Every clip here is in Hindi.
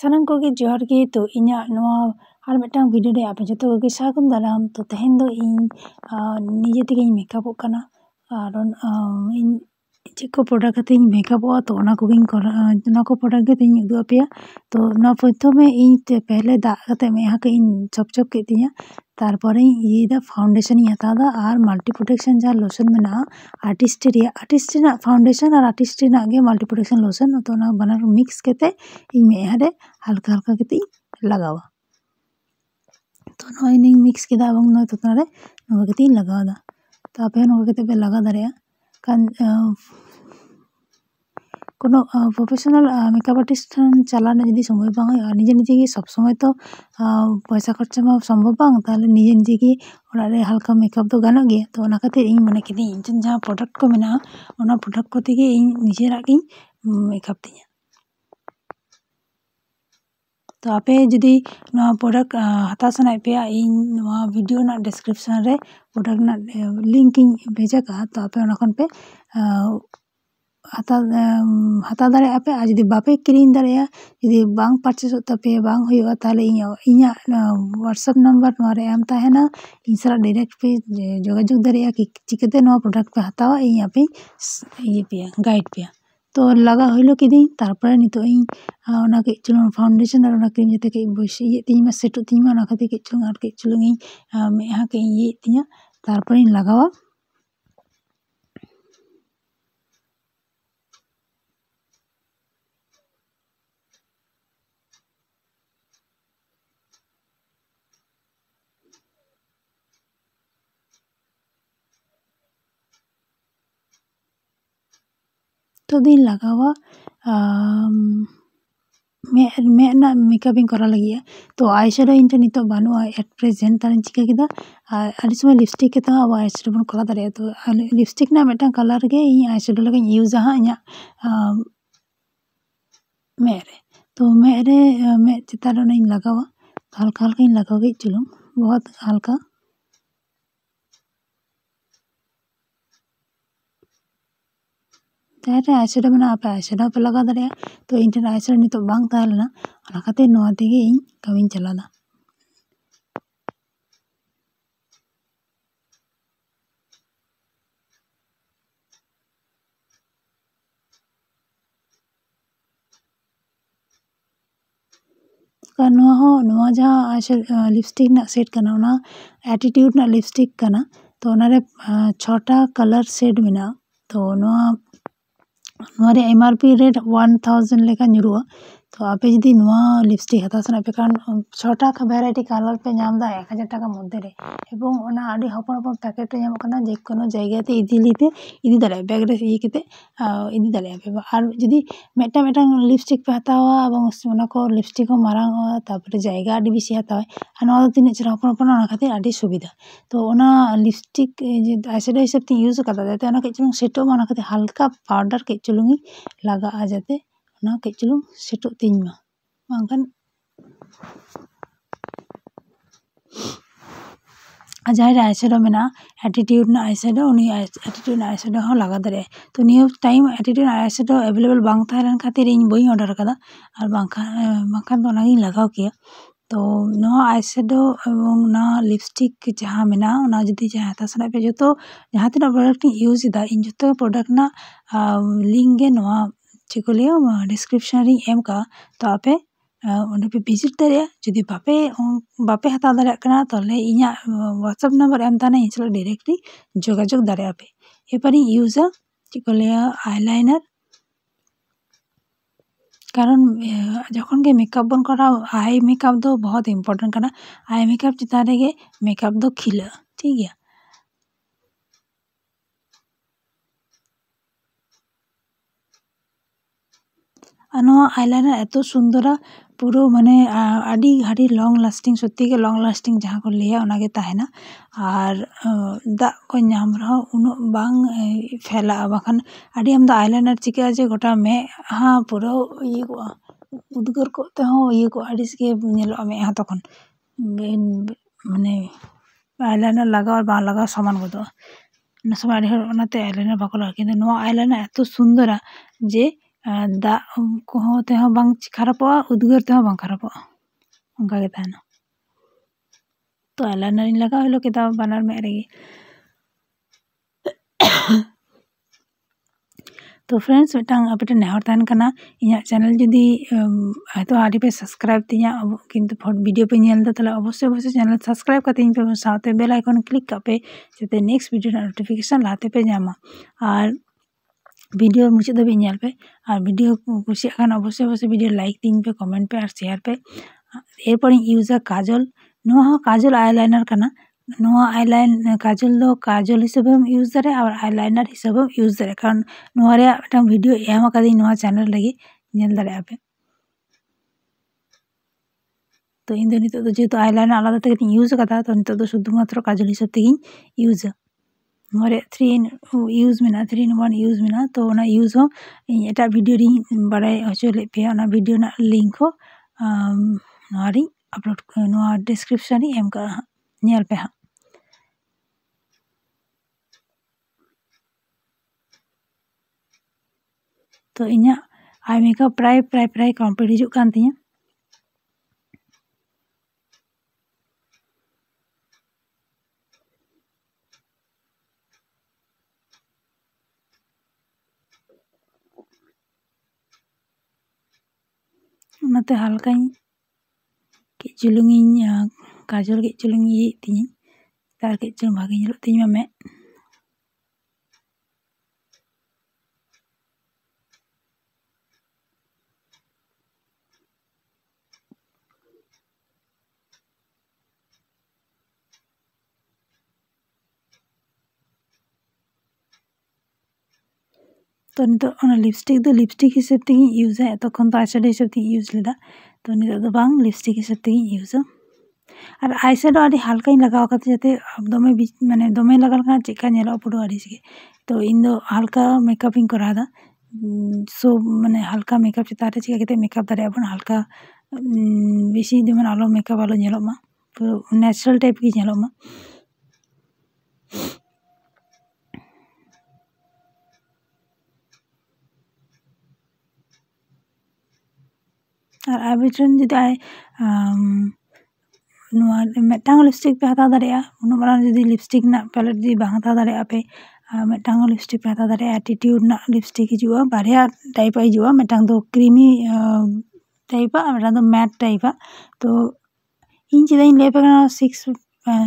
ᱥᱟᱱᱟᱢ ᱠᱚᱜᱮ ᱡᱚᱦᱟᱨ ᱜᱮ। ᱛᱚ ᱤᱧᱟᱹᱜ ᱱᱚᱣᱟ ᱟᱨ ᱢᱤᱫᱴᱟᱝ ᱵᱷᱤᱰᱤᱭᱳ ᱨᱮ ᱟᱯᱮ ᱡᱚᱛᱚ ᱠᱚᱜᱮ ᱥᱟᱹᱜᱩᱱ ᱫᱟᱨᱟᱢ। ᱛᱚ ᱛᱮᱦᱮᱧ ᱫᱚ ᱤᱧ ᱱᱤᱡᱮ ᱛᱮᱜᱮᱧ ᱢᱮᱠᱟᱯᱚᱜ ᱠᱟᱱᱟ। ᱠᱟᱨᱚᱱ ᱤᱧ ᱪᱮᱫ ᱠᱚ ᱯᱨᱚᱰᱟक्ᱴ ᱠᱟᱛᱮ ᱤᱧ ᱢᱮᱠᱟᱯᱚᱜᱼᱟ ᱛᱚ ᱚᱱᱟ ᱠᱚᱜᱮᱧ ᱚᱱᱟ ᱠᱚ ᱯᱨᱚᱰᱟक्ᱴ ᱜᱮ ᱤᱧ ᱩᱫᱩᱜ ᱟᱯᱮᱭᱟ। ᱛᱚ ᱱᱚᱣᱟ ᱯᱨᱚᱛᱷᱚᱢᱮ ᱤᱧ ᱯᱮᱦᱞᱮ ᱫᱟᱜ ᱠᱟᱛᱮ ᱢᱮᱫᱦᱟ ᱠᱚ ᱤᱧ ᱪᱚᱯ ᱠᱮᱫ ᱛᱤᱧᱟ। ᱛᱟᱨᱯᱚᱨᱮᱧ ᱤᱭᱟᱹᱭᱮᱫᱟ ᱯᱷᱟᱣᱩᱱᱰᱮᱥᱚᱱ ᱤᱧ ᱦᱟᱛᱟᱣᱫᱟ ᱟᱨ ᱢᱟᱞᱴᱤ ᱯᱨᱚᱴᱮᱠᱥᱚᱱ ᱡᱟᱦᱟᱸ ᱞᱳᱥᱚᱱ ᱢᱮᱱᱟᱜᱼᱟ ᱟᱨटिस्ट ᱨᱮᱱᱟᱜ ᱯᱷᱟᱣᱩᱱᱰᱮᱥᱚन ᱟᱨ ᱟᱨटिस्ट ᱨᱮᱱᱟᱜ ᱜᱮ ᱢᱟᱞᱴᱤ ᱯᱨᱚᱴᱮᱠᱥᱚᱱ ᱞᱳᱥᱚᱱ। ᱛᱚ ᱚᱱᱟ ᱵᱟᱱᱟᱨ ᱢᱤक्ᱥ ᱠᱟᱛᱮ ᱤᱧ ᱢᱮᱫᱦᱟ ᱨᱮ হালকা হালকা ᱠᱟᱛᱮ ᱤᱧ ᱞᱟᱜᱟᱣᱟ। तो नॉय नहीं मिक्स किया এবং নয় তোতনারে নঙ্কা কতে ইᱧ লাগাওদা। তো আপে নঙ্কা কতে पे লাগা দাঁড়ায়া কারণ কোনো প্রফেশনাল মেকআপ আর্টিস্ট চালানো যদি সময় বাং হয় আর নিজে নিজে সব সময় তো পয়সা খরচা মা সম্ভব বাং তাহলে নিজে নিজে কি ওরা রে হালকা মেকআপ তো গানো गया। तो ओना खातिर ᱤᱧ ᱢᱚᱱᱮ ᱠᱤᱫᱟᱹᱧ ᱤᱧ ᱴᱷᱮᱱ ᱡᱟᱦᱟᱸ ᱯᱨᱚᱰᱟᱠᱴ ᱠᱚ ᱢᱮᱱᱟᱜᱼᱟ ᱚᱱᱟ ᱯᱨᱚᱰᱟᱠᱴ ᱠᱚᱛᱮ ᱜᱮ ᱤᱧ ᱱᱤᱡᱮᱨᱟᱜ ᱜᱤᱧ ᱢᱮᱠᱟᱯ ᱛᱤᱧᱟ। तो आपे जुदी नवा प्रोडक्ट हता सनाय पेया इन नवा वीडियो ना डिस्क्रिप्शन रे प्रोडक्ट ना लिंक इन भेजा का। तो आपे ओना खन पे हता दाड़े आपे आ जुदी बापे किरिंग दाड़ेया जुदी बांग परचेस तापे बांग हुआ ताले इña व्हाट्सएप नंबर नवा रे एम ताहेना इन सारा डायरेक्ट पे जोगाजोग दाड़ेया कि चिकाते नवा प्रोडक्ट पे हतावा इन आपे ये पेया गाइड पेया। तो लगा हइलो किदिन तारपरे नितो इन ओना के चुलुंग फाउंडेशन और ओना क्रीम जते के बसि ये तिमा सेटो तिमा ओना खाते के चुलुंग आर के चुलुंग इन मेहा के ये तिया तारपरे इन लगावा। तो दिन लगावा मैं ना मेकअप इन करा लगी है। तो आई शेडो इन नितो बानु एट प्रेजेंट तार चिका किदा आदि समय लिपस्टिक के तो अब आई शेडो बन करा दारे। तो लिपस्टिक ना मेटा कलर के इन आई शेडो लगे यूज हा इña मेरे तो मेरे मैं चितारो नहीं लगावा हल्का हल्का इन लगाओगे चुलूं बहुत हल्का। तारे आई शेडो में आप आई शेडो पे लगा दारे। तो इन आई शेडो नितो बांग ताहलेना ओना खातिर नोआ तेगे इन कमिन चलादा। नोआ जहाँ लिपस्टिक ना सेट करना ओना एटीट्यूड ना लिपस्टिक करना। तो ओनारे 6टा कलर शेड मेना। तो नोआरे एमआरपी रेट 1000 लेका nyuruwa। तो आपे जदी नोआ लिपस्टिक हता सना पे कारण 6टा का वैरायटी कलर पे नाम दा 1000 टाका मध्य रे एवं ओना आडी हपन हपन पैकेट रे नाम कना जे कोनो जायगा ते इदी दारे बैग रे ये केते इदी दारे पे और जदी मेटा मेटा लिपस्टिक पे हतावा एवं ओना को लिपस्टिक को मारांग तारपरे जायगा आडी बेसी हतावा और नोआ तिने चरा हपन हपन ओना खातिर आडी सुविधा। तो ओना लिपस्टिक जे आईशैडो हिसाब ते यूज करदा जाते ओना के चुलुंग सेटो ओना खातिर हल्का पाउडर के चुलुंग लगा आ जाते ओना के चुलुंग सेटो तिन मा बांखान जहाँ आईशैडो मेना एटीट्यूड ना आईशैडो उनी एटीट्यूड ना आईशैडो हो लगा दारे। तो neo time attitude eyeshadow available बांग थाहलेन खातिर इन बई ऑर्डर कदा और बांखान तो ओना लगाव किया। तो नोआ आईशैडो एवं ना लिपस्टिक जहाँ मेना ओना जदी जहाँ हता सना पे जतो जहाँ तिना प्रोडक्ट यूज दा इन जतो प्रोडक्ट ना लिंक गे नोआ चेको लिया डिस्क्रिप्शन रे एम का। तो आपे ओंडे पे विजिट दारे जदी बापे हता दारे कना तले इña व्हाट्सएप नंबर एम ताना इन साला डायरेक्टली जोगाजोग दारे आपे। एपारी यूजा चेको लिया आईलाइनर कारण जखन के मेकअप बन करा आई मेकअप दो बहुत इम्पोर्टेंट करना आई मेकअप चिता रे मेकअप दो खिला ठीक है। नोआ आईलाइनर एतो सुंदरा पुरो माने आडी घाड़ी लॉन्ग लास्टिंग सत्ती के लॉन्ग लास्टिंग जहाँ को लिया ओना के ताहेना और दा को नाम रहा उनो बांग फैला बाखान आडी हम दा आईलाइनर चिका जे गोटा में हाँ पुरो ये को उद्गार को ते हो ये को आडीस के नेलो में हाँ तखन माने आईलाइनर लगा और बांग लगा समान गदो ना समय आडी हर ओनाते आईलाइनर बाको लगा किन्तु नोआ आईलाइनर एतो सुंदरा जे दाग कोहों तेहों बांग खराबोगा उद्गार तेहों बांग खराबोगा onka ge tahena तो eyeliner ᱤᱧ ᱞᱟᱜᱟᱣ ᱦᱤᱞᱳ ᱠᱮᱫᱟ ᱵᱟᱱᱟᱨ ᱢᱮᱫ ᱨᱮᱜᱮ तो फ्रेंड्स मिटांग आपटे नेहर ताहन कना इᱧᱟᱹᱜ चैनल जुदी हयतो आदि पे सब्सक्राइब तिᱧा किंतु वीडियो पे नेल दा तले अवश्य चैनल सब्सक्राइब करते पे साथे बेल आइकन क्लिक कापे जाते नेक्स्ट वीडियो नोटिफिकेशन लाते पे जामा और वीडियो मुझे दबी नेल पे और वीडियो कुसिया खान अवश्य वीडियो लाइक तीन पे कमेंट पे और शेयर पे एरपर यूज़ा काजल नोहा काजल आईलाइनर कना नोहा आईलाइन काजल दो काजल हिसाब यूज दारे और आईलाइनर हिसाब यूज दारे कारण नोहा रे मिटांग वीडियो एम आकादी नोहा चैनल लगी नेल दारे आपे तो इन दो नितो दो जेहेतु आईलाइनर आलादा तेगे यूज कदा तो नितो दो शुधुमात्र काजल हिसाब तेगी यूज नोहा रे 3 in यूज मेना 3 in 1 यूज मेना तो ओना यूज हो एटा वीडियो री बारे हचो ले पे ओना वीडियो ना लिंक हो नोहा री अपलोड नोहा डिस्क्रिप्शन री एम का नेल पे हाँ तो इñा आई मेकअप प्राय कंप्लीट हिजुग कान तिñा ओनाते हल्का के चुलुंग काजल के चुलुंग ये तिña तार के चुलुंग भागे ñेलोग तिña में तो नितो लिपस्टिक हिसाब ते यूज है तखन तो आईशैडो हिसाब ते यूज लेदा तो नितो दो बांग लिपस्टिक हिसाब ते यूज और आईशैडो आदि हल्का लगाव करते जाते दमे माने दमे लगाल का चेका नेलो पुरो आडिसगे तो इन दो हल्का मेकअप इन करादा सो माने हल्का मेकअप चितारे चिका केते मेकअप दारे अपन हल्का बेसी जेमन आलो मेकअप आलो नेलो मा पुरो नेचुरल टाइप की नेलो मा और आईब्रोन जुदी आय मिटांग लिपस्टिक पे हता दारे उन मारान जुदी लिपस्टिक ना पैलेट जुदी बांग हता दारे पे मिटांग लिपस्टिक पे हता दारे एटीट्यूड ना लिपस्टिक हिजुआ बारया टाइप हिजुआ मिटांग दो क्रीमी टाइप मिटांग दो मैट टाइप तो इन चेदा इन ले पे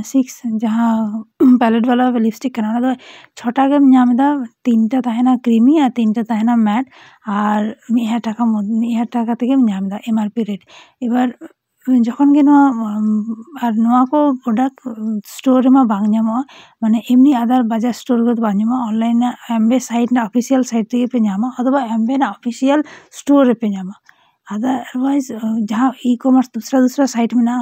6 जहाँ पैलेट वाला लिपस्टिक कना दो 6टा गेम नामदा 3टा ताहेना क्रीमी और 3टा ताहेना मैट और 1000 टाका तेगे नामदा एमआरपी रेट एबार जखन गे और नोआ को प्रोडक्ट स्टोर मा बांग नामो माने एमनी अदर बाजार स्टोर को बांग नामो ऑनलाइन एमबे साइट ना ऑफिशियल साइट ते पे नामो अथवा एमबे ना ऑफिशियल स्टोर पे नामो अदरवाइज जहाँ ई कॉमर्स दूसरा साइट में ना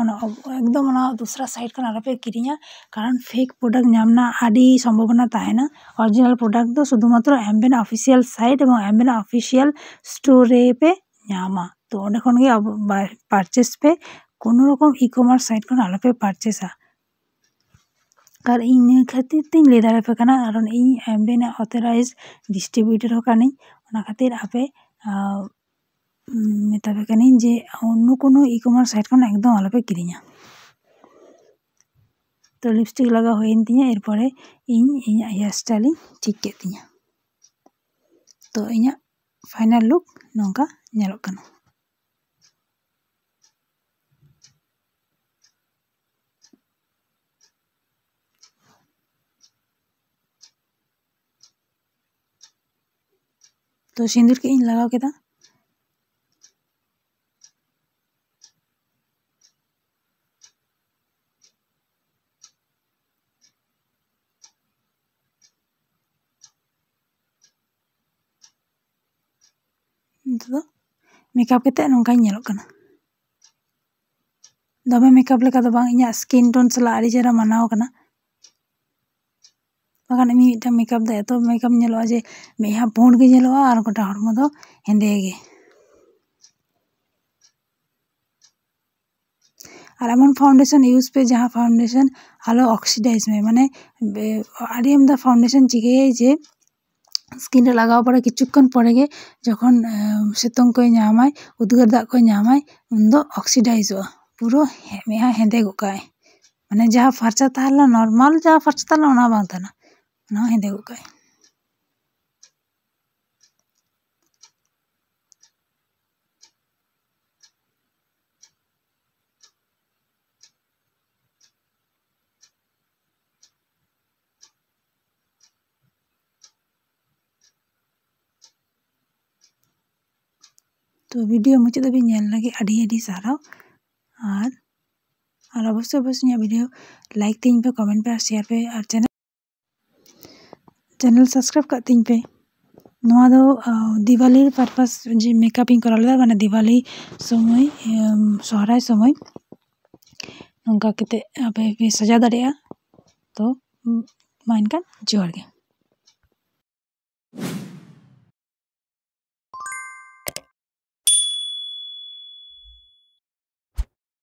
एकदम दूसरा साइट का पे किरिया कारण फेक प्रोडक्ट नामना आदि संभावना ताहेना ओरिजिनल प्रोडक्ट दो शुधुमात्र एमबेना ऑफिशियल साइट और एमबेना ऑफिशियल स्टोर पे नामा तो ओंडे खन गे पार्चेस पे कोनो रकम ई कॉमर्स साइट खन आलो पे पार्चेसा कार इन खातिर तीन ले दारे पे कना कारण इन एमबेना ऑथराइज डिस्ट्रीब्यूटर हो कानी ओना खातिर आपे मेताबे कानी जे अन्य कोनो ई कॉमर्स साइट खन एकदम आलो पे किरिया तो लिपस्टिक लगा होइन तिña एरपरे इña हेयर स्टाइल ठीक के तिña तो इña फाइनल लुक नोंका नेलो कना तो सिंदूर के इन लगाव केदा तो मेकअप केते नोंका नेलो कना दमे मेकअप लेका दो बांग इña स्किन टोन सला आड़ी चेहरा मानाव कना बागान मिटा मेकअप दे तो मेकअप नेलो जे मेहा पुंड गे नेलो और गोटा हड़मो दो हेंदे गे और एमन फाउंडेशन यूज पे जहाँ फाउंडेशन आलो ऑक्सीडाइज में माने आड़ी हमदा फाउंडेशन चिके जे स्किन रे लगाव पड़े किछुक्षण परे गे जखन सितुंग को नामाय उद्गार दाग को नामाय उन दो ऑक्सीडाइजोगा पुरो मेहा हेंदे गोकाय माने जहाँ फर्चा ताहला नॉर्मल जहाँ फर्चा ताहला ओना बांग ताहना ओना हेंदे गोकाय। तो वीडियो मुझे तो भी नेल लगे अड़ी साराव और अवश्य अवश्य वीडियो लाइक तीन पे कमेंट पे और शेयर पे और चैनल सब्सक्राइब कर तीन पे नवा दो दिवाली पर्पस जे मेकअपिंग करा लेदा माने दिवाली समय सोहराय समय नोंका केते आपे सजा दाड़ेया तो मा इनकान जोहार गे।